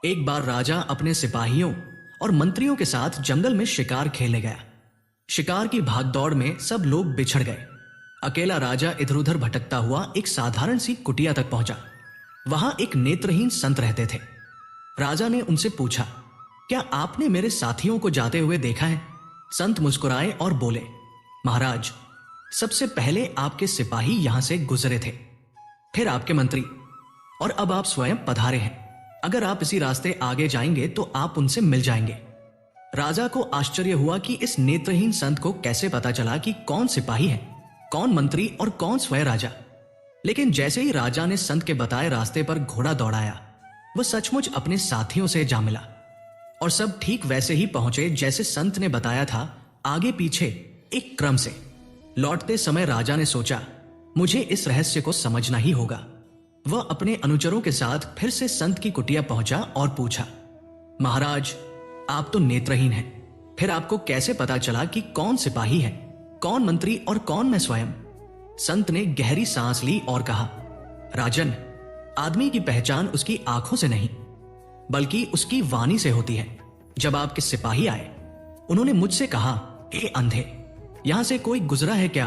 एक बार राजा अपने सिपाहियों और मंत्रियों के साथ जंगल में शिकार खेलने गया। शिकार की भागदौड़ में सब लोग बिछड़ गए। अकेला राजा इधर उधर भटकता हुआ एक साधारण सी कुटिया तक पहुंचा। वहां एक नेत्रहीन संत रहते थे। राजा ने उनसे पूछा, क्या आपने मेरे साथियों को जाते हुए देखा है? संत मुस्कुराए और बोले, महाराज, सबसे पहले आपके सिपाही यहां से गुजरे थे, फिर आपके मंत्री, और अब आप स्वयं पधारे हैं। अगर आप इसी रास्ते आगे जाएंगे तो आप उनसे मिल जाएंगे। राजा को आश्चर्य हुआ कि इस नेत्रहीन संत को कैसे पता चला कि कौन सिपाही है, कौन मंत्री और कौन स्वयं राजा। लेकिन जैसे ही राजा ने संत के बताए रास्ते पर घोड़ा दौड़ाया, वह सचमुच अपने साथियों से जा मिला और सब ठीक वैसे ही पहुंचे जैसे संत ने बताया था, आगे पीछे एक क्रम से। लौटते समय राजा ने सोचा, मुझे इस रहस्य को समझना ही होगा। वह अपने अनुचरों के साथ फिर से संत की कुटिया पहुंचा और पूछा, महाराज, आप तो नेत्रहीन हैं, फिर आपको कैसे पता चला कि कौन सिपाही है, कौन मंत्री और कौन मैं स्वयं? संत ने गहरी सांस ली और कहा, राजन, आदमी की पहचान उसकी आंखों से नहीं बल्कि उसकी वाणी से होती है। जब आपके सिपाही आए, उन्होंने मुझसे कहा, ए अंधे, यहां से कोई गुजरा है क्या?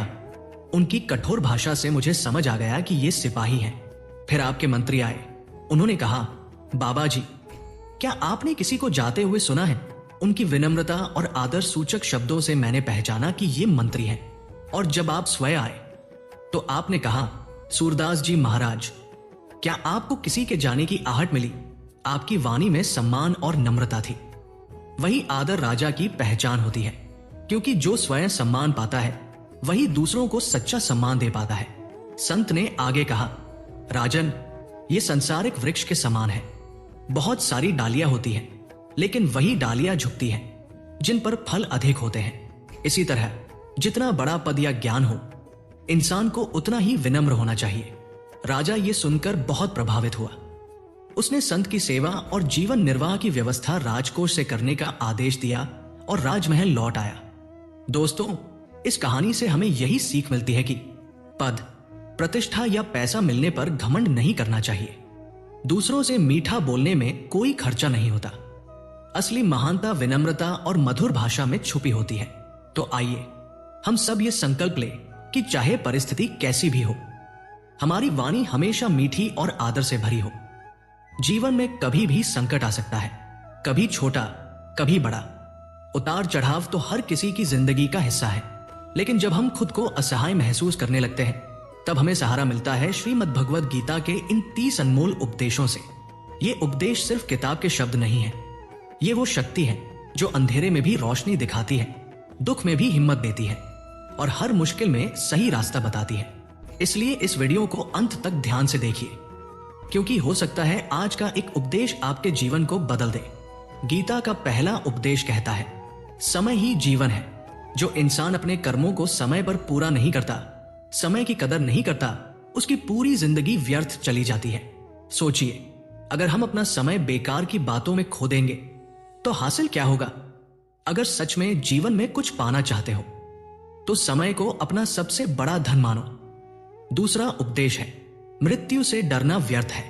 उनकी कठोर भाषा से मुझे समझ आ गया कि ये सिपाही हैं। फिर आपके मंत्री आए, उन्होंने कहा, बाबा जी, क्या आपने किसी को जाते हुए सुना है? उनकी विनम्रता और आदर सूचक शब्दों से मैंने पहचाना कि ये मंत्री हैं। और जब आप स्वयं आए तो आपने कहा, सूरदास जी महाराज, क्या आपको किसी के जाने की आहट मिली? आपकी वाणी में सम्मान और नम्रता थी। वही आदर राजा की पहचान होती है, क्योंकि जो स्वयं सम्मान पाता है वही दूसरों को सच्चा सम्मान दे पाता है। संत ने आगे कहा, राजन, ये संसार एक वृक्ष के समान है। बहुत सारी डालियां होती हैं, लेकिन वही डालियां झुकती हैं जिन पर फल अधिक होते हैं। इसी तरह जितना बड़ा पद या ज्ञान हो, इंसान को उतना ही विनम्र होना चाहिए। राजा ये सुनकर बहुत प्रभावित हुआ। उसने संत की सेवा और जीवन निर्वाह की व्यवस्था राजकोष से करने का आदेश दिया और राजमहल लौट आया। दोस्तों, इस कहानी से हमें यही सीख मिलती है कि पद, प्रतिष्ठा या पैसा मिलने पर घमंड नहीं करना चाहिए। दूसरों से मीठा बोलने में कोई खर्चा नहीं होता। असली महानता विनम्रता और मधुर भाषा में छुपी होती है। तो आइए हम सब ये संकल्प लें कि चाहे परिस्थिति कैसी भी हो, हमारी वाणी हमेशा मीठी और आदर से भरी हो। जीवन में कभी भी संकट आ सकता है, कभी छोटा कभी बड़ा। उतार चढ़ाव तो हर किसी की जिंदगी का हिस्सा है। लेकिन जब हम खुद को असहाय महसूस करने लगते हैं, तब हमें सहारा मिलता है श्रीमद् भगवद गीता के इन 30 अनमोल उपदेशों से। ये उपदेश सिर्फ किताब के शब्द नहीं है, ये वो शक्ति है जो अंधेरे में भी रोशनी दिखाती है, दुख में भी हिम्मत देती है और हर मुश्किल में सही रास्ता बताती है। इसलिए इस वीडियो को अंत तक ध्यान से देखिए, क्योंकि हो सकता है आज का एक उपदेश आपके जीवन को बदल दे। गीता का पहला उपदेश कहता है, समय ही जीवन है। जो इंसान अपने कर्मों को समय पर पूरा नहीं करता, समय की कदर नहीं करता, उसकी पूरी जिंदगी व्यर्थ चली जाती है। सोचिए, अगर हम अपना समय बेकार की बातों में खो देंगे तो हासिल क्या होगा? अगर सच में जीवन में कुछ पाना चाहते हो तो समय को अपना सबसे बड़ा धन मानो। दूसरा उपदेश है, मृत्यु से डरना व्यर्थ है।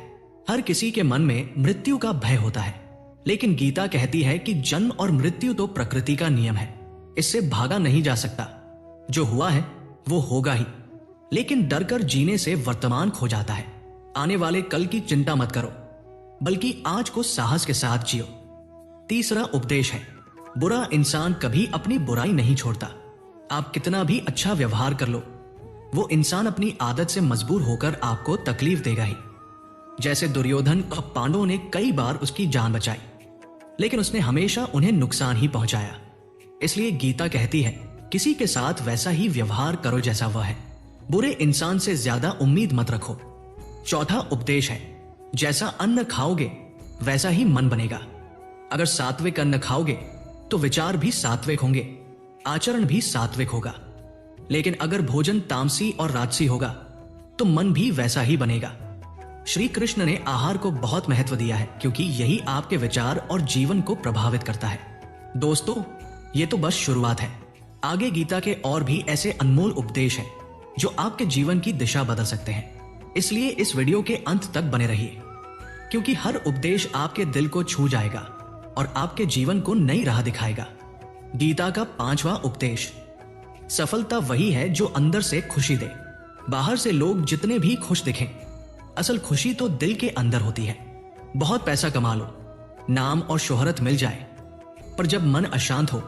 हर किसी के मन में मृत्यु का भय होता है, लेकिन गीता कहती है कि जन्म और मृत्यु तो प्रकृति का नियम है, इससे भागा नहीं जा सकता। जो हुआ है वो होगा ही। लेकिन डरकर जीने से वर्तमान खो जाता है। आने वाले कल की चिंता मत करो, बल्कि आज को साहस के साथ जियो। तीसरा उपदेश है, बुरा इंसान कभी अपनी बुराई नहीं छोड़ता। आप कितना भी अच्छा व्यवहार कर लो, वो इंसान अपनी आदत से मजबूर होकर आपको तकलीफ देगा ही। जैसे दुर्योधन और पांडवों ने कई बार उसकी जान बचाई, लेकिन उसने हमेशा उन्हें नुकसान ही पहुंचाया। इसलिए गीता कहती है, किसी के साथ वैसा ही व्यवहार करो जैसा वह है। बुरे इंसान से ज्यादा उम्मीद मत रखो। चौथा उपदेश है, जैसा अन्न खाओगे वैसा ही मन बनेगा। अगर सात्विक अन्न खाओगे तो विचार भी सात्विक होंगे, आचरण भी सात्विक होगा। लेकिन अगर भोजन तामसी और राजसी होगा तो मन भी वैसा ही बनेगा। श्री कृष्ण ने आहार को बहुत महत्व दिया है, क्योंकि यही आपके विचार और जीवन को प्रभावित करता है। दोस्तों, ये तो बस शुरुआत है। आगे गीता के और भी ऐसे अनमोल उपदेश हैं जो आपके जीवन की दिशा बदल सकते हैं। इसलिए इस वीडियो के अंत तक बने रहिए। क्योंकि हर उपदेश आपके दिल को छू जाएगा और आपके जीवन को नई राह दिखाएगा। गीता का 5वां उपदेश, सफलता वही है जो अंदर से खुशी दे। बाहर से लोग जितने भी खुश दिखें, असल खुशी तो दिल के अंदर होती है। बहुत पैसा कमा लो, नाम और शोहरत मिल जाए, पर जब मन अशांत हो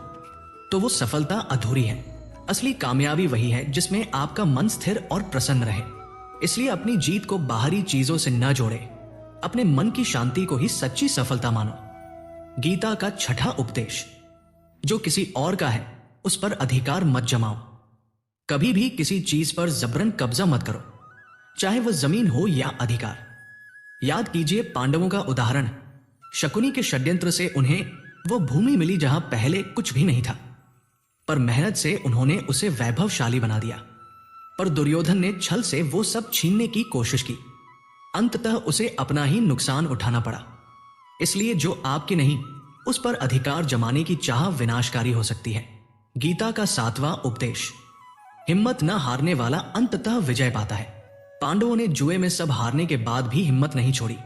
तो वो सफलता अधूरी है। असली कामयाबी वही है जिसमें आपका मन स्थिर और प्रसन्न रहे। इसलिए अपनी जीत को बाहरी चीजों से न जोड़े, अपने मन की शांति को ही सच्ची सफलता मानो। गीता का 6वां उपदेश, जो किसी और का है उस पर अधिकार मत जमाओ। कभी भी किसी चीज पर जबरन कब्जा मत करो, चाहे वह जमीन हो या अधिकार। याद कीजिए पांडवों का उदाहरण। शकुनी के षड्यंत्र से उन्हें वो भूमि मिली जहां पहले कुछ भी नहीं था, पर मेहनत से उन्होंने उसे वैभवशाली बना दिया। पर दुर्योधन ने छल से वो सब छीनने की कोशिश की, अंततः उसे अपना ही नुकसान उठाना पड़ा। इसलिए जो आपकी नहीं उस पर अधिकार जमाने की चाह विनाशकारी हो सकती है। गीता का 7वां उपदेश, हिम्मत न हारने वाला अंततः विजय पाता है। पांडवों ने जुए में सब हारने के बाद भी हिम्मत नहीं छोड़ी।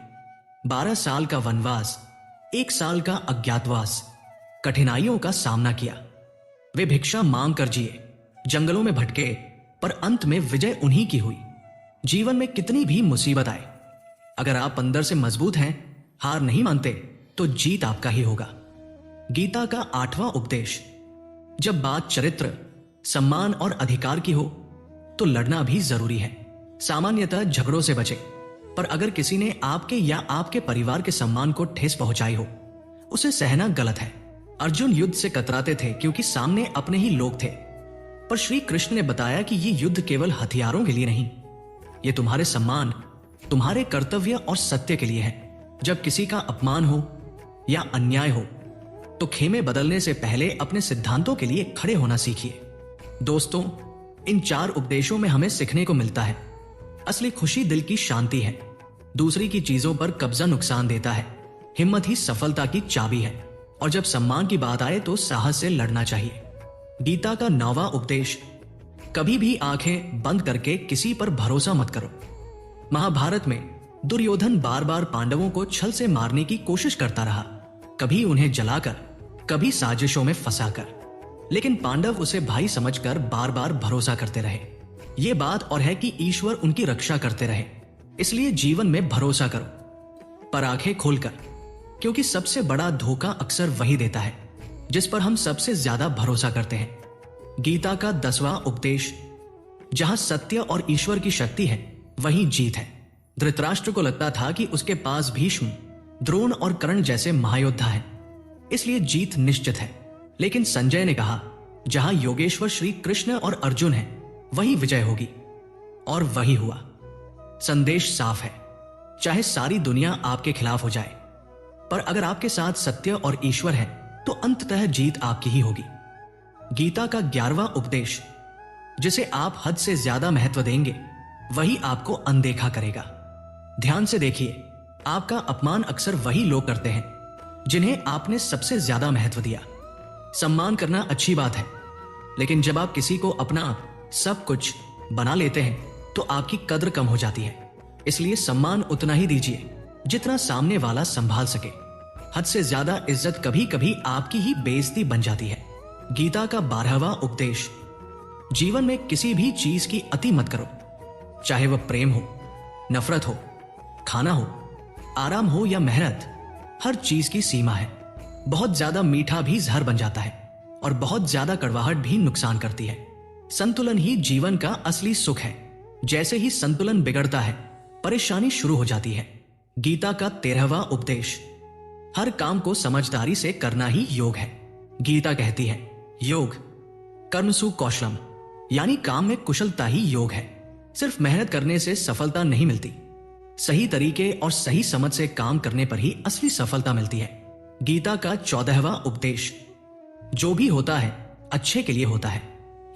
12 साल का वनवास, 1 साल का अज्ञातवास, कठिनाइयों का सामना किया। वे भिक्षा मांग कर जिए, जंगलों में भटके, पर अंत में विजय उन्हीं की हुई। जीवन में कितनी भी मुसीबत आए, अगर आप अंदर से मजबूत हैं, हार नहीं मानते, तो जीत आपका ही होगा। गीता का 8वां उपदेश, जब बात चरित्र, सम्मान और अधिकार की हो तो लड़ना भी जरूरी है। सामान्यतः झगड़ों से बचे, पर अगर किसी ने आपके या आपके परिवार के सम्मान को ठेस पहुंचाई हो, उसे सहना गलत है। अर्जुन युद्ध से कतराते थे क्योंकि सामने अपने ही लोग थे, पर श्री कृष्ण ने बताया कि ये युद्ध केवल हथियारों के लिए नहीं, ये तुम्हारे सम्मान, तुम्हारे कर्तव्य और सत्य के लिए है। जब किसी का अपमान हो या अन्याय हो तो खेमे बदलने से पहले अपने सिद्धांतों के लिए खड़े होना सीखिए। दोस्तों, इन 4 उपदेशों में हमें सीखने को मिलता है, असली खुशी दिल की शांति है, दूसरी की चीजों पर कब्जा नुकसान देता है, हिम्मत ही सफलता की चाबी है, और जब सम्मान की बात आए तो साहस से लड़ना चाहिए। गीता का 9वां उपदेश, कभी भी आंखें बंद करके किसी पर भरोसा मत करो। महाभारत में दुर्योधन बार बार पांडवों को छल से मारने की कोशिश करता रहा, कभी उन्हें जलाकर, कभी साजिशों में फंसाकर, लेकिन पांडव उसे भाई समझकर बार बार भरोसा करते रहे। यह बात और है कि ईश्वर उनकी रक्षा करते रहे। इसलिए जीवन में भरोसा करो, पर आंखें खोलकर, क्योंकि सबसे बड़ा धोखा अक्सर वही देता है जिस पर हम सबसे ज्यादा भरोसा करते हैं। गीता का 10वां उपदेश, जहां सत्य और ईश्वर की शक्ति है वहीं जीत है। धृतराष्ट्र को लगता था कि उसके पास भीष्म, द्रोण और कर्ण जैसे महायोद्धा हैं, इसलिए जीत निश्चित है। लेकिन संजय ने कहा, जहां योगेश्वर श्री कृष्ण और अर्जुन हैं, वही विजय होगी, और वही हुआ। संदेश साफ है, चाहे सारी दुनिया आपके खिलाफ हो जाए, पर अगर आपके साथ सत्य और ईश्वर है तो अंततः जीत आपकी ही होगी। गीता का 11वां उपदेश, जिसे आप हद से ज्यादा महत्व देंगे वही आपको अनदेखा करेगा। ध्यान से देखिए, आपका अपमान अक्सर वही लोग करते हैं जिन्हें आपने सबसे ज्यादा महत्व दिया। सम्मान करना अच्छी बात है, लेकिन जब आप किसी को अपना सब कुछ बना लेते हैं तो आपकी कद्र कम हो जाती है। इसलिए सम्मान उतना ही दीजिए जितना सामने वाला संभाल सके। हद से ज्यादा इज्जत कभी कभी आपकी ही बेइज्जती बन जाती है। गीता का 12वां उपदेश, जीवन में किसी भी चीज की अति मत करो, चाहे वह प्रेम हो, नफरत हो, खाना हो, आराम हो या मेहनत, हर चीज की सीमा है। बहुत ज्यादा मीठा भी जहर बन जाता है और बहुत ज्यादा कड़वाहट भी नुकसान करती है। संतुलन ही जीवन का असली सुख है। जैसे ही संतुलन बिगड़ता है, परेशानी शुरू हो जाती है। गीता का 13वां उपदेश, हर काम को समझदारी से करना ही योग है। गीता कहती है, योग कर्मसु कौशलम, यानी काम में कुशलता ही योग है। सिर्फ मेहनत करने से सफलता नहीं मिलती, सही तरीके और सही समझ से काम करने पर ही असली सफलता मिलती है। गीता का 14वां उपदेश, जो भी होता है अच्छे के लिए होता है।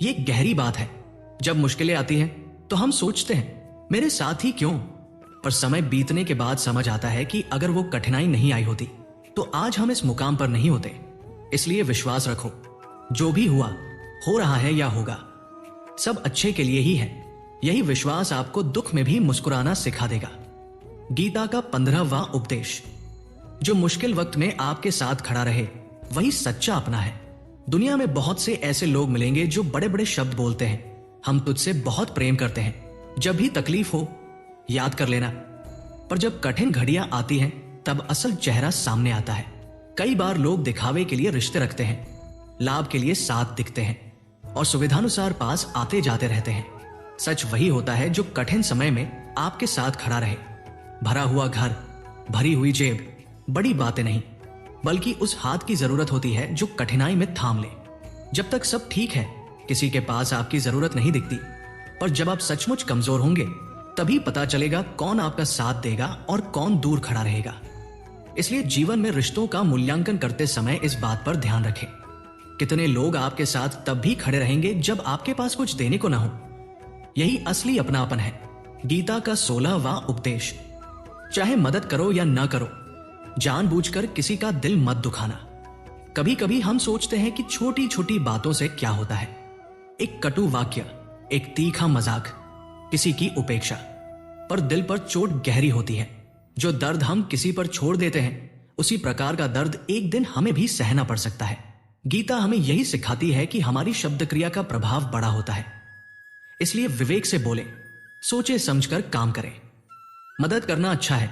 ये गहरी बात है। जब मुश्किलें आती हैं तो हम सोचते हैं मेरे साथ ही क्यों, पर समय बीतने के बाद समझ आता है कि अगर वो कठिनाई नहीं आई होती तो आज हम इस मुकाम पर नहीं होते। इसलिए विश्वास रखो, जो भी हुआ, हो रहा है या होगा, सब अच्छे के लिए ही है। यही विश्वास आपको दुख में भी मुस्कुराना सिखा देगा। गीता का 15वां उपदेश। जो मुश्किल वक्त में आपके साथ खड़ा रहे वही सच्चा अपना है। दुनिया में बहुत से ऐसे लोग मिलेंगे जो बड़े बड़े शब्द बोलते हैं, हम तुझसे बहुत प्रेम करते हैं, जब भी तकलीफ हो याद कर लेना। पर जब कठिन घड़ियां आती हैं तब असल चेहरा सामने आता है। कई बार लोग दिखावे के लिए रिश्ते रखते हैं, लाभ के लिए साथ दिखते हैं और सुविधानुसार पास आते जाते रहते हैं। सच वही होता है जो कठिन समय में आपके साथ खड़ा रहे। भरा हुआ घर, भरी हुई जेब, बड़ी बातें नहीं, बल्कि उस हाथ की जरूरत होती है जो कठिनाई में थाम ले। जब तक सब ठीक है किसी के पास आपकी जरूरत नहीं दिखती, पर जब आप सचमुच कमजोर होंगे तभी पता चलेगा कौन आपका साथ देगा और कौन दूर खड़ा रहेगा। इसलिए जीवन में रिश्तों का मूल्यांकन करते समय इस बात पर ध्यान रखें, कितने लोग आपके साथ तब भी खड़े रहेंगे जब आपके पास कुछ देने को ना हो। यही असली अपनापन है। गीता का 16वां उपदेश। चाहे मदद करो या ना करो, जानबूझकर किसी का दिल मत दुखाना। कभी कभी हम सोचते हैं कि छोटी छोटी बातों से क्या होता है, एक कटु वाक्य, एक तीखा मजाक, किसी की उपेक्षा, पर दिल पर चोट गहरी होती है। जो दर्द हम किसी पर छोड़ देते हैं उसी प्रकार का दर्द एक दिन हमें भी सहना पड़ सकता है। गीता हमें यही सिखाती है कि हमारी शब्द क्रिया का प्रभाव बड़ा होता है। इसलिए विवेक से बोले, सोचे समझकर काम करें। मदद करना अच्छा है,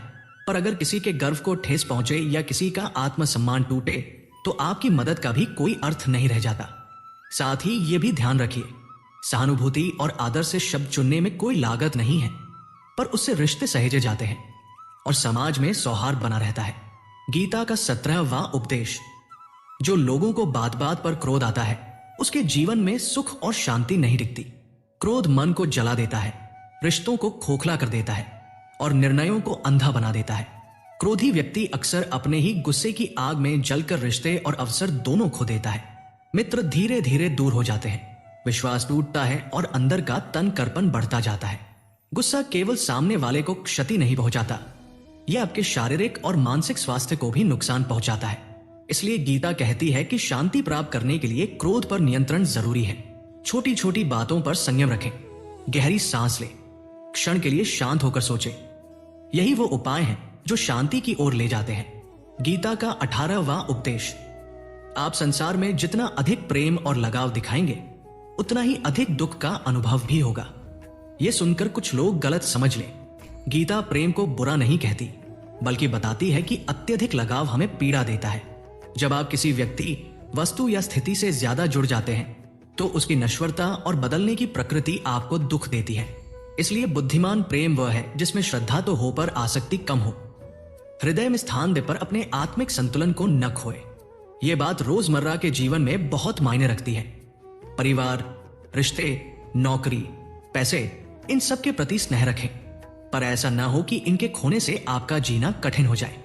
पर अगर किसी के गर्व को ठेस पहुंचे या किसी का आत्मसम्मान टूटे तो आपकी मदद का भी कोई अर्थ नहीं रह जाता। साथ ही यह भी ध्यान रखिए, सहानुभूति और आदर से शब्द चुनने में कोई लागत नहीं है, पर उससे रिश्ते सहेजे जाते हैं और समाज में सौहार्द बना रहता है। गीता का 17वां उपदेश। जो लोगों को बात बात पर क्रोध आता है उसके जीवन में सुख और शांति नहीं दिखती। क्रोध मन को जला देता है, रिश्तों को खोखला कर देता है और निर्णयों को अंधा बना देता है। क्रोधी व्यक्ति अक्सर अपने ही गुस्से की आग में जलकर रिश्ते और अवसर दोनों खो देता है। मित्र धीरे धीरे दूर हो जाते हैं, विश्वास टूटता है और अंदर का तन करपन बढ़ता जाता है। गुस्सा केवल सामने वाले को क्षति नहीं पहुंचाता, यह आपके शारीरिक और मानसिक स्वास्थ्य को भी नुकसान पहुंचाता है। इसलिए गीता कहती है कि शांति प्राप्त करने के लिए क्रोध पर नियंत्रण जरूरी है। छोटी छोटी बातों पर संयम रखें, गहरी सांस लें, क्षण के लिए शांत होकर सोचें। यही वो उपाय हैं जो शांति की ओर ले जाते हैं। गीता का 18वां उपदेश। आप संसार में जितना अधिक प्रेम और लगाव दिखाएंगे उतना ही अधिक दुख का अनुभव भी होगा। यह सुनकर कुछ लोग गलत समझ लें, गीता प्रेम को बुरा नहीं कहती, बल्कि बताती है कि अत्यधिक लगाव हमें पीड़ा देता है। जब आप किसी व्यक्ति, वस्तु या स्थिति से ज्यादा जुड़ जाते हैं तो उसकी नश्वरता और बदलने की प्रकृति आपको दुख देती है। इसलिए बुद्धिमान प्रेम वह है जिसमें श्रद्धा तो हो पर आसक्ति कम हो। हृदय में स्थान दे पर अपने आत्मिक संतुलन को न खोए। यह बात रोजमर्रा के जीवन में बहुत मायने रखती है। परिवार, रिश्ते, नौकरी, पैसे, इन सब के प्रति स्नेह रखें, पर ऐसा ना हो कि इनके खोने से आपका जीना कठिन हो जाए।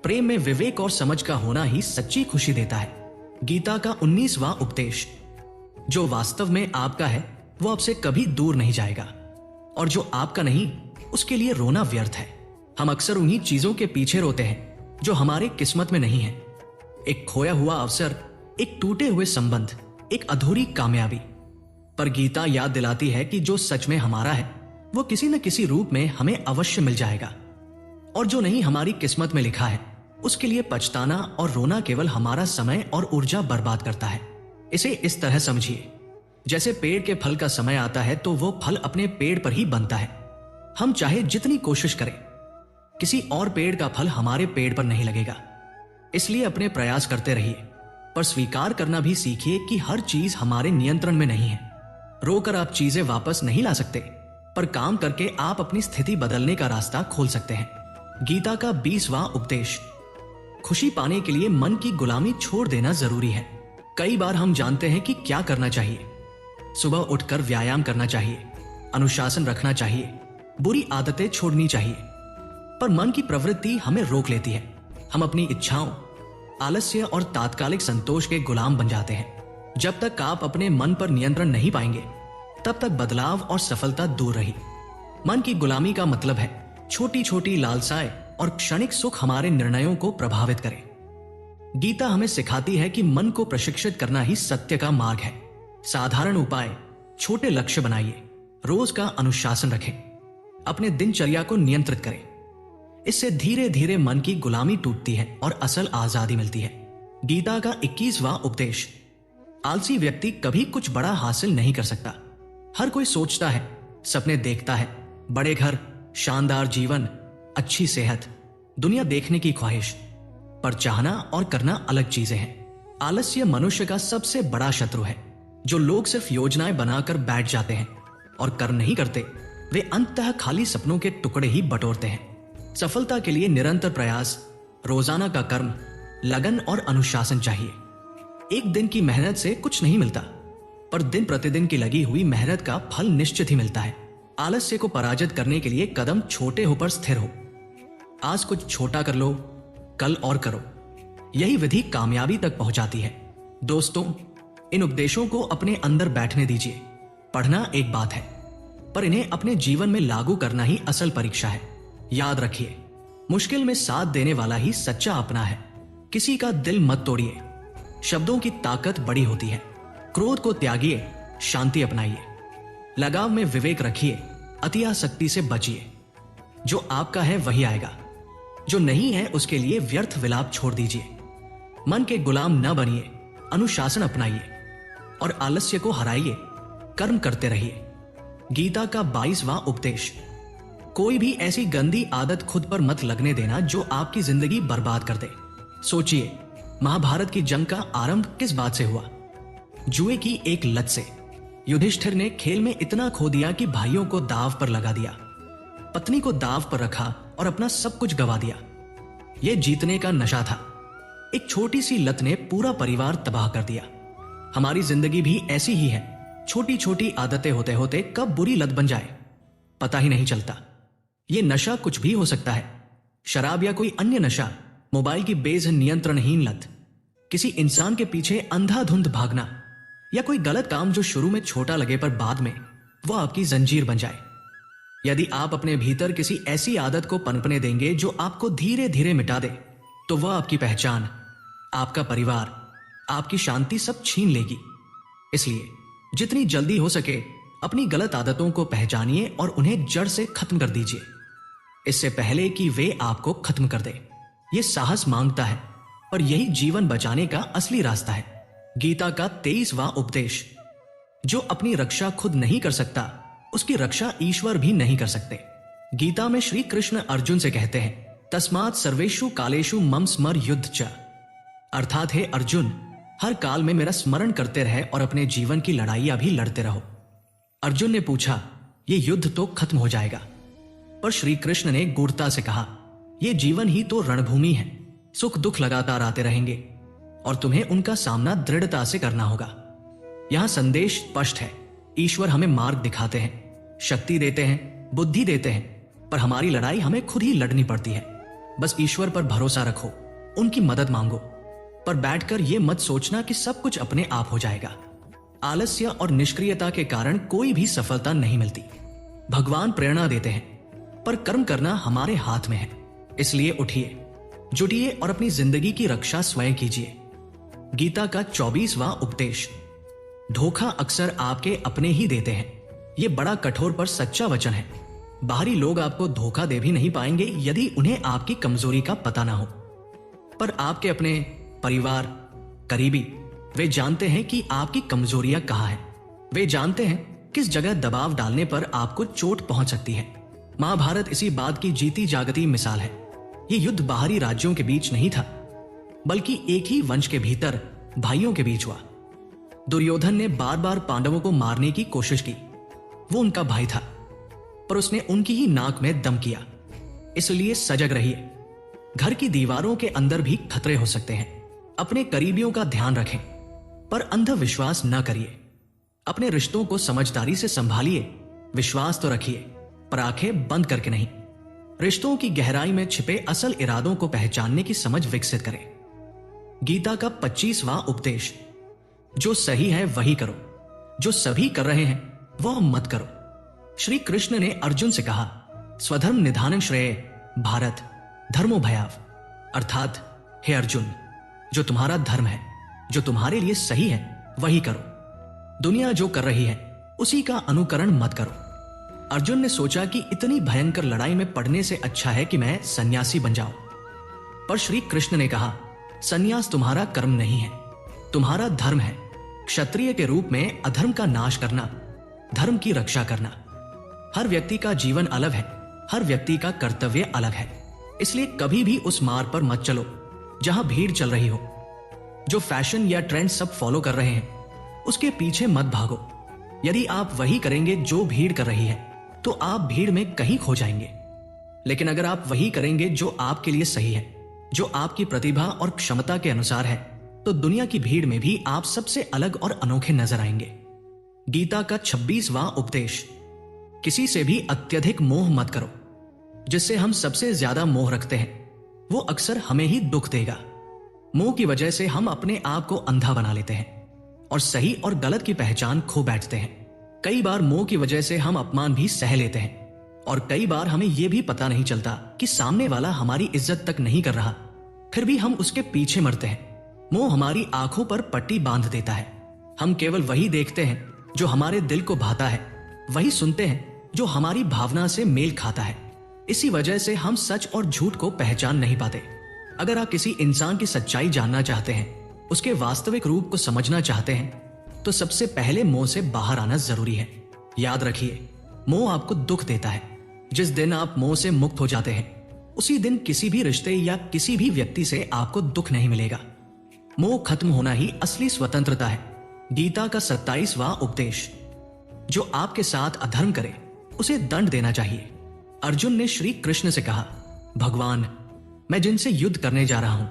प्रेम में विवेक और समझ का होना ही सच्ची खुशी देता है। गीता का 19वां उपदेश। जो वास्तव में आपका है वो आपसे कभी दूर नहीं जाएगा, और जो आपका नहीं उसके लिए रोना व्यर्थ है। हम अक्सर उन्हीं चीजों के पीछे रोते हैं जो हमारे किस्मत में नहीं है। एक खोया हुआ अवसर, एक टूटे हुए संबंध, एक अधूरी कामयाबी। पर गीता याद दिलाती है कि जो सच में हमारा है वो किसी न किसी रूप में हमें अवश्य मिल जाएगा, और जो नहीं हमारी किस्मत में लिखा है उसके लिए पछताना और रोना केवल हमारा समय और ऊर्जा बर्बाद करता है। इसे इस तरह समझिए, जैसे पेड़ के फल का समय आता है तो वो फल अपने पेड़ पर ही बनता है। हम चाहे जितनी कोशिश करें, किसी और पेड़ का फल हमारे पेड़ पर नहीं लगेगा। इसलिए अपने प्रयास करते रहिए, पर स्वीकार करना भी सीखिए कि हर चीज हमारे नियंत्रण में नहीं है। रोकर आप चीजें वापस नहीं ला सकते, पर काम करके आप अपनी स्थिति बदलने का रास्ता खोल सकते हैं। गीता का 20वां उपदेश। खुशी पाने के लिए मन की गुलामी छोड़ देना जरूरी है। कई बार हम जानते हैं कि क्या करना चाहिए। सुबह उठकर व्यायाम करना चाहिए, अनुशासन रखना चाहिए, बुरी आदतें छोड़नी चाहिए, पर मन की प्रवृत्ति हमें रोक लेती है। हम अपनी इच्छाओं, आलस्य और तात्कालिक संतोष के गुलाम बन जाते हैं। जब तक आप अपने मन पर नियंत्रण नहीं पाएंगे तब तक बदलाव और सफलता दूर रही। मन की गुलामी का मतलब है छोटी छोटी लालसाएं और क्षणिक सुख हमारे निर्णयों को प्रभावित करें। गीता हमें सिखाती है कि मन को प्रशिक्षित करना ही सत्य का मार्ग है। साधारण उपाय, छोटे लक्ष्य बनाइए, रोज का अनुशासन रखें, अपने दिनचर्या को नियंत्रित करें इससे धीरे धीरे मन की गुलामी टूटती है और असल आजादी मिलती है। गीता का 21वां उपदेश। आलसी व्यक्ति कभी कुछ बड़ा हासिल नहीं कर सकता। हर कोई सोचता है, सपने देखता है, बड़े घर, शानदार जीवन, अच्छी सेहत, दुनिया देखने की ख्वाहिश, पर चाहना और करना अलग चीजें हैं। आलस्य मनुष्य का सबसे बड़ा शत्रु है। जो लोग सिर्फ योजनाएं बनाकर बैठ जाते हैं और कर नहीं करते, वे अंततः खाली सपनों के टुकड़े ही बटोरते हैं। सफलता के लिए निरंतर प्रयास, रोजाना का कर्म, लगन और अनुशासन चाहिए। एक दिन की मेहनत से कुछ नहीं मिलता, पर दिन प्रतिदिन की लगी हुई मेहनत का फल निश्चित ही मिलता है। आलस्य को पराजित करने के लिए कदम छोटे हो पर स्थिर हो। आज कुछ छोटा कर लो, कल और करो। यही विधि कामयाबी तक पहुंचाती है। दोस्तों, इन उपदेशों को अपने अंदर बैठने दीजिए। पढ़ना एक बात है, पर इन्हें अपने जीवन में लागू करना ही असल परीक्षा है। याद रखिए, मुश्किल में साथ देने वाला ही सच्चा अपना है। किसी का दिल मत तोड़िए। शब्दों की ताकत बड़ी होती है। क्रोध को त्यागिए, शांति अपनाइए। लगाव में विवेक रखिए, अतिआसक्ति से बचिए। जो आपका है वही आएगा, जो नहीं है उसके लिए व्यर्थ विलाप छोड़ दीजिए। मन के गुलाम न बनिए, अनुशासन अपनाइए और आलस्य को हराइए। कर्म करते रहिए। गीता का 22वां उपदेश। कोई भी ऐसी गंदी आदत खुद पर मत लगने देना जो आपकी जिंदगी बर्बाद कर दे। सोचिए, महाभारत की जंग का आरंभ किस बात से हुआ? जुए की एक लत से। युधिष्ठिर ने खेल में इतना खो दिया कि भाइयों को दांव पर लगा दिया, पत्नी को दांव पर रखा और अपना सब कुछ गवा दिया। यह जीतने का नशा था। एक छोटी सी लत ने पूरा परिवार तबाह कर दिया। हमारी जिंदगी भी ऐसी ही है। छोटी छोटी आदतें होते होते कब बुरी लत बन जाए पता ही नहीं चलता। यह नशा कुछ भी हो सकता है। शराब या कोई अन्य नशा, मोबाइल की नियंत्रणहीन लत, किसी इंसान के पीछे अंधाधुंध भागना, या कोई गलत काम जो शुरू में छोटा लगे पर बाद में वो आपकी जंजीर बन जाए। यदि आप अपने भीतर किसी ऐसी आदत को पनपने देंगे जो आपको धीरे धीरे मिटा दे, तो वह आपकी पहचान, आपका परिवार, आपकी शांति सब छीन लेगी। इसलिए जितनी जल्दी हो सके अपनी गलत आदतों को पहचानिए और उन्हें जड़ से खत्म कर दीजिए, इससे पहले कि वे आपको खत्म कर दे। यह साहस मांगता है, पर यही जीवन बचाने का असली रास्ता है। गीता का 23वां उपदेश। जो अपनी रक्षा खुद नहीं कर सकता, उसकी रक्षा ईश्वर भी नहीं कर सकते। गीता में श्री कृष्ण अर्जुन से कहते हैं, तस्मात् सर्वेषु कालेषु मम स्मर युद्ध च। अर्थात हे अर्जुन, हर काल में मेरा स्मरण करते रहे और अपने जीवन की लड़ाइयां भी लड़ते रहो। अर्जुन ने पूछा, यह युद्ध तो खत्म हो जाएगा? पर श्री कृष्ण ने गूढ़ता से कहा, यह जीवन ही तो रणभूमि है। सुख दुख लगातार आते रहेंगे और तुम्हें उनका सामना दृढ़ता से करना होगा। यहां संदेश स्पष्ट है। ईश्वर हमें मार्ग दिखाते हैं, शक्ति देते हैं, बुद्धि देते हैं, पर हमारी लड़ाई हमें खुद ही लड़नी पड़ती है। बस ईश्वर पर भरोसा रखो, उनकी मदद मांगो, पर बैठकर यह मत सोचना कि सब कुछ अपने आप हो जाएगा। आलस्य और निष्क्रियता के कारण कोई भी सफलता नहीं मिलती। भगवान प्रेरणा देते हैं, पर कर्म करना हमारे हाथ में है। इसलिए उठिए, जुटिए और अपनी जिंदगी की रक्षा स्वयं कीजिए। गीता का 24वां उपदेश। धोखा अक्सर आपके अपने ही देते हैं। यह बड़ा कठोर पर सच्चा वचन है। बाहरी लोग आपको धोखा दे भी नहीं पाएंगे यदि उन्हें आपकी कमजोरी का पता ना हो, पर आपके अपने परिवार, करीबी, वे जानते हैं कि आपकी कमजोरियां कहां हैं। वे जानते हैं किस जगह दबाव डालने पर आपको चोट पहुंच सकती है। महाभारत इसी बात की जीती जागती मिसाल है। यह युद्ध बाहरी राज्यों के बीच नहीं था, बल्कि एक ही वंश के भीतर भाइयों के बीच हुआ। दुर्योधन ने बार बार पांडवों को मारने की कोशिश की। वो उनका भाई था, पर उसने उनकी ही नाक में दम किया। इसलिए सजग रहिए। घर की दीवारों के अंदर भी खतरे हो सकते हैं। अपने करीबियों का ध्यान रखें, पर अंधविश्वास न करिए। अपने रिश्तों को समझदारी से संभालिए। विश्वास तो रखिए, पर आंखें बंद करके नहीं। रिश्तों की गहराई में छिपे असल इरादों को पहचानने की समझ विकसित करें। गीता का 25वां उपदेश। जो सही है वही करो, जो सभी कर रहे हैं वह मत करो। श्री कृष्ण ने अर्जुन से कहा, स्वधर्म निधानं श्रेय भारत धर्मो भयाव। अर्थात हे अर्जुन, जो तुम्हारा धर्म है, जो तुम्हारे लिए सही है वही करो। दुनिया जो कर रही है उसी का अनुकरण मत करो। अर्जुन ने सोचा कि इतनी भयंकर लड़ाई में पड़ने से अच्छा है कि मैं सन्यासी बन जाऊं। पर श्री कृष्ण ने कहा, सन्यास तुम्हारा कर्म नहीं है, तुम्हारा धर्म है। क्षत्रिय के रूप में अधर्म का नाश करना, धर्म की रक्षा करना। हर व्यक्ति का जीवन अलग है, हर व्यक्ति का कर्तव्य अलग है। इसलिए कभी भी उस मार्ग पर मत चलो जहां भीड़ चल रही हो। जो फैशन या ट्रेंड सब फॉलो कर रहे हैं उसके पीछे मत भागो। यदि आप वही करेंगे जो भीड़ कर रही है तो आप भीड़ में कहीं खो जाएंगे। लेकिन अगर आप वही करेंगे जो आपके लिए सही है, जो आपकी प्रतिभा और क्षमता के अनुसार है, तो दुनिया की भीड़ में भी आप सबसे अलग और अनोखे नजर आएंगे। गीता का 26वां उपदेश, किसी से भी अत्यधिक मोह मत करो। जिससे हम सबसे ज्यादा मोह रखते हैं वो अक्सर हमें ही दुख देगा। मोह की वजह से हम अपने आप को अंधा बना लेते हैं और सही और गलत की पहचान खो बैठते हैं। कई बार मोह की वजह से हम अपमान भी सह लेते हैं और कई बार हमें यह भी पता नहीं चलता कि सामने वाला हमारी इज्जत तक नहीं कर रहा, फिर भी हम उसके पीछे मरते हैं। मोह हमारी आंखों पर पट्टी बांध देता है। हम केवल वही देखते हैं जो हमारे दिल को भाता है, वही सुनते हैं जो हमारी भावना से मेल खाता है। इसी वजह से हम सच और झूठ को पहचान नहीं पाते। अगर आप किसी इंसान की सच्चाई जानना चाहते हैं, उसके वास्तविक रूप को समझना चाहते हैं, तो सबसे पहले मोह से बाहर आना जरूरी है। याद रखिए, मोह आपको दुख देता है। जिस दिन आप मोह से मुक्त हो जाते हैं उसी दिन किसी भी रिश्ते या किसी भी व्यक्ति से आपको दुख नहीं मिलेगा। मोह खत्म होना ही असली स्वतंत्रता है। गीता का 27वां उपदेश, जो आपके साथ अधर्म करे उसे दंड देना चाहिए। अर्जुन ने श्री कृष्ण से कहा, भगवान, मैं जिनसे युद्ध करने जा रहा हूं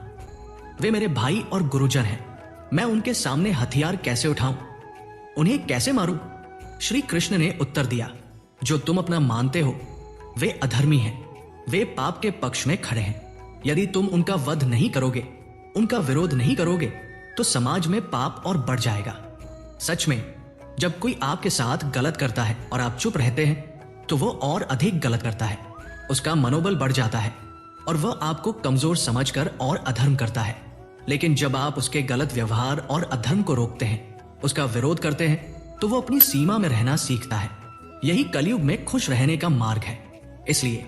वे मेरे भाई और गुरुजन हैं। मैं उनके सामने हथियार कैसे उठाऊं, उन्हें कैसे मारूं? श्री कृष्ण ने उत्तर दिया, जो तुम अपना मानते हो वे अधर्मी हैं, वे पाप के पक्ष में खड़े हैं। यदि तुम उनका वध नहीं करोगे, उनका विरोध नहीं करोगे, तो समाज में पाप और बढ़ जाएगा। सच में जब कोई आपके साथ गलत करता है और आप चुप रहते हैं तो वो और अधिक गलत करता है। उसका मनोबल बढ़ जाता है और वह आपको कमजोर समझकर और अधर्म करता है। लेकिन जब आप उसके गलत व्यवहार और अधर्म को रोकते हैं, उसका विरोध करते हैं, तो वो अपनी सीमा में रहना सीखता है। यही कलयुग में खुश रहने का मार्ग है। इसलिए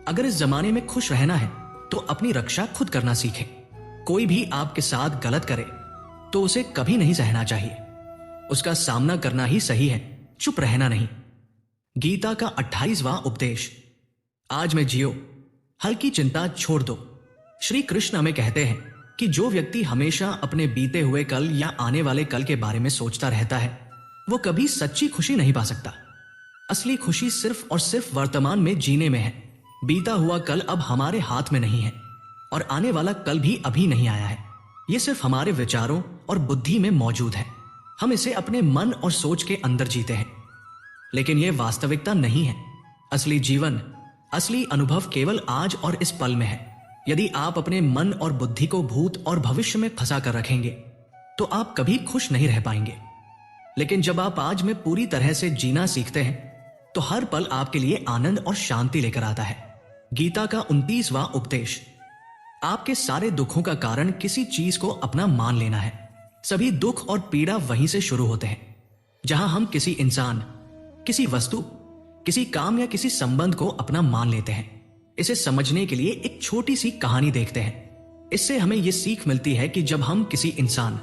अगर इस जमाने में खुश रहना है तो अपनी रक्षा खुद करना सीखें। कोई भी आपके साथ गलत करे तो उसे कभी नहीं सहना चाहिए, उसका सामना करना ही सही है, चुप रहना नहीं। गीता का 28वां उपदेश, आज में जियो, हल्की चिंता छोड़ दो। श्री कृष्ण हमें कहते हैं कि जो व्यक्ति हमेशा अपने बीते हुए कल या आने वाले कल के बारे में सोचता रहता है वो कभी सच्ची खुशी नहीं पा सकता। असली खुशी सिर्फ और सिर्फ वर्तमान में जीने में है। बीता हुआ कल अब हमारे हाथ में नहीं है और आने वाला कल भी अभी नहीं आया है। ये सिर्फ हमारे विचारों और बुद्धि में मौजूद है। हम इसे अपने मन और सोच के अंदर जीते हैं, लेकिन यह वास्तविकता नहीं है। असली जीवन, असली अनुभव केवल आज और इस पल में है। यदि आप अपने मन और बुद्धि को भूत और भविष्य में फंसा कर रखेंगे तो आप कभी खुश नहीं रह पाएंगे। लेकिन जब आप आज में पूरी तरह से जीना सीखते हैं तो हर पल आपके लिए आनंद और शांति लेकर आता है। गीता का 29वां उपदेश, आपके सारे दुखों का कारण किसी चीज को अपना मान लेना है। सभी दुख और पीड़ा वहीं से शुरू होते हैं जहां हम किसी इंसान, किसी वस्तु, किसी काम या किसी संबंध को अपना मान लेते हैं। इसे समझने के लिए एक छोटी सी कहानी देखते हैं। इससे हमें यह सीख मिलती है कि जब हम किसी इंसान,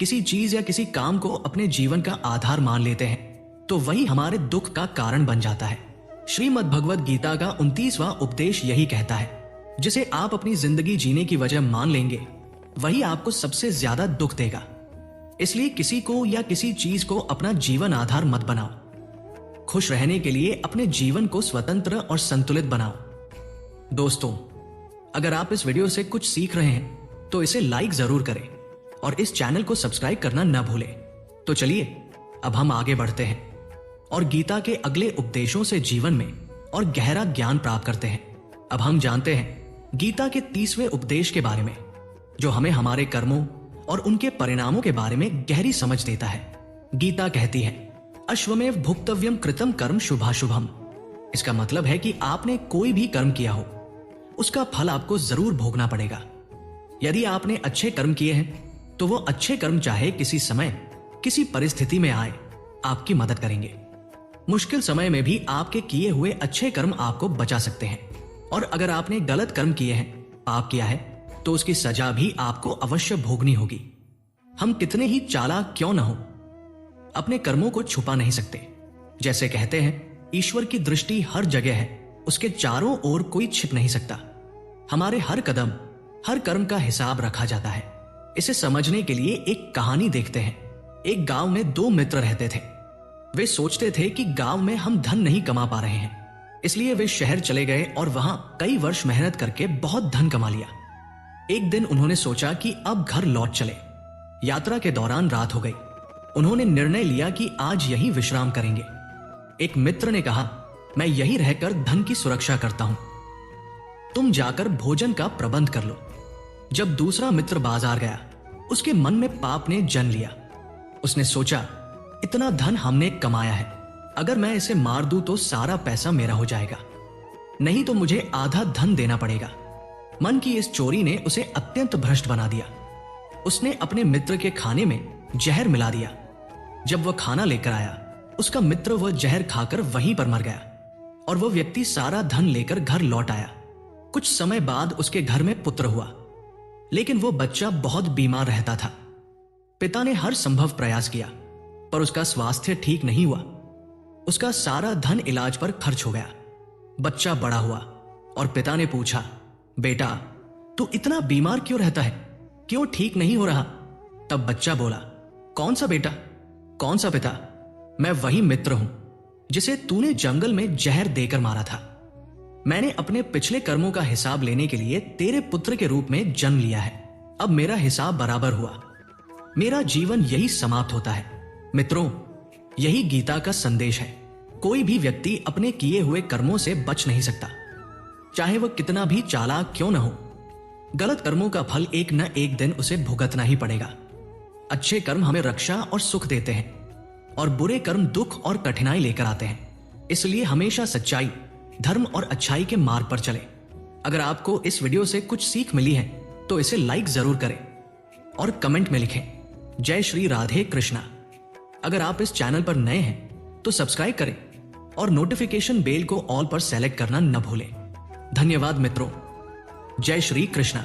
किसी चीज या किसी काम को अपने जीवन का आधार मान लेते हैं तो वही हमारे दुख का कारण बन जाता है। श्रीमद् भगवद गीता का 29वां उपदेश यही कहता है, जिसे आप अपनी जिंदगी जीने की वजह मान लेंगे वही आपको सबसे ज्यादा दुख देगा। इसलिए किसी को या किसी चीज को अपना जीवन आधार मत बनाओ। खुश रहने के लिए अपने जीवन को स्वतंत्र और संतुलित बनाओ। दोस्तों, अगर आप इस वीडियो से कुछ सीख रहे हैं तो इसे लाइक जरूर करें और इस चैनल को सब्सक्राइब करना न भूलें। तो चलिए अब हम आगे बढ़ते हैं और गीता के अगले उपदेशों से जीवन में और गहरा ज्ञान प्राप्त करते हैं। अब हम जानते हैं गीता के 30वें उपदेश के बारे में, जो हमें हमारे कर्मों और उनके परिणामों के बारे में गहरी समझ देता है। गीता कहती है, अश्वमेव भुक्तव्यम कृतम कर्म शुभाशुभम। इसका मतलब है कि आपने कोई भी कर्म किया हो उसका फल आपको जरूर भोगना पड़ेगा। यदि आपने अच्छे कर्म किए हैं तो वो अच्छे कर्म चाहे किसी समय, किसी परिस्थिति में आए, आपकी मदद करेंगे। मुश्किल समय में भी आपके किए हुए अच्छे कर्म आपको बचा सकते हैं, और अगर आपने गलत कर्म किए हैं, पाप किया है, तो उसकी सजा भी आपको अवश्य भोगनी होगी। हम कितने ही चालाक क्यों न हो, अपने कर्मों को छुपा नहीं सकते। जैसे कहते हैं, ईश्वर की दृष्टि हर जगह है, उसके चारों ओर कोई छिप नहीं सकता। हमारे हर कदम, हर कर्म का हिसाब रखा जाता है। इसे समझने के लिए एक कहानी देखते हैं। एक गांव में दो मित्र रहते थे। वे सोचते थे कि गांव में हम धन नहीं कमा पा रहे हैं, इसलिए वे शहर चले गए और वहां कई वर्ष मेहनत करके बहुत धन कमा लिया। एक दिन उन्होंने सोचा कि अब घर लौट चले। यात्रा के दौरान रात हो गई। उन्होंने निर्णय लिया कि आज यहीं विश्राम करेंगे। एक मित्र ने कहा, मैं यहीं रहकर धन की सुरक्षा करता हूं, तुम जाकर भोजन का प्रबंध कर लो। जब दूसरा मित्र बाजार गया, उसके मन में पाप ने जन्म लिया। उसने सोचा, इतना धन हमने कमाया है, अगर मैं इसे मार दूं तो सारा पैसा मेरा हो जाएगा, नहीं तो मुझे आधा धन देना पड़ेगा। मन की इस चोरी ने उसे अत्यंत भ्रष्ट बना दिया। उसने अपने मित्र के खाने में जहर मिला दिया। जब वह खाना लेकर आया, उसका मित्र वह जहर खाकर वहीं पर मर गया, और वह व्यक्ति सारा धन लेकर घर लौट आया। कुछ समय बाद उसके घर में पुत्र हुआ, लेकिन वो बच्चा बहुत बीमार रहता था। पिता ने हर संभव प्रयास किया, पर उसका स्वास्थ्य ठीक नहीं हुआ। उसका सारा धन इलाज पर खर्च हो गया। बच्चा बड़ा हुआ और पिता ने पूछा, बेटा, तू इतना बीमार क्यों रहता है, क्यों ठीक नहीं हो रहा? तब बच्चा बोला, कौन सा बेटा, कौन सा पिता? मैं वही मित्र हूं जिसे तूने जंगल में जहर देकर मारा था। मैंने अपने पिछले कर्मों का हिसाब लेने के लिए तेरे पुत्र के रूप में जन्म लिया है। अब मेरा हिसाब बराबर हुआ, मेरा जीवन यही समाप्त होता है। मित्रों, यही गीता का संदेश है। कोई भी व्यक्ति अपने किए हुए कर्मों से बच नहीं सकता, चाहे वह कितना भी चालाक क्यों न हो। गलत कर्मों का फल एक न एक दिन उसे भुगतना ही पड़ेगा। अच्छे कर्म हमें रक्षा और सुख देते हैं, और बुरे कर्म दुख और कठिनाई लेकर आते हैं। इसलिए हमेशा सच्चाई, धर्म और अच्छाई के मार्ग पर चले। अगर आपको इस वीडियो से कुछ सीख मिली है तो इसे लाइक जरूर करें और कमेंट में लिखें, जय श्री राधे कृष्णा। अगर आप इस चैनल पर नए हैं तो सब्सक्राइब करें और नोटिफिकेशन बेल को ऑल पर सेलेक्ट करना न भूलें। धन्यवाद मित्रों। जय श्री कृष्णा।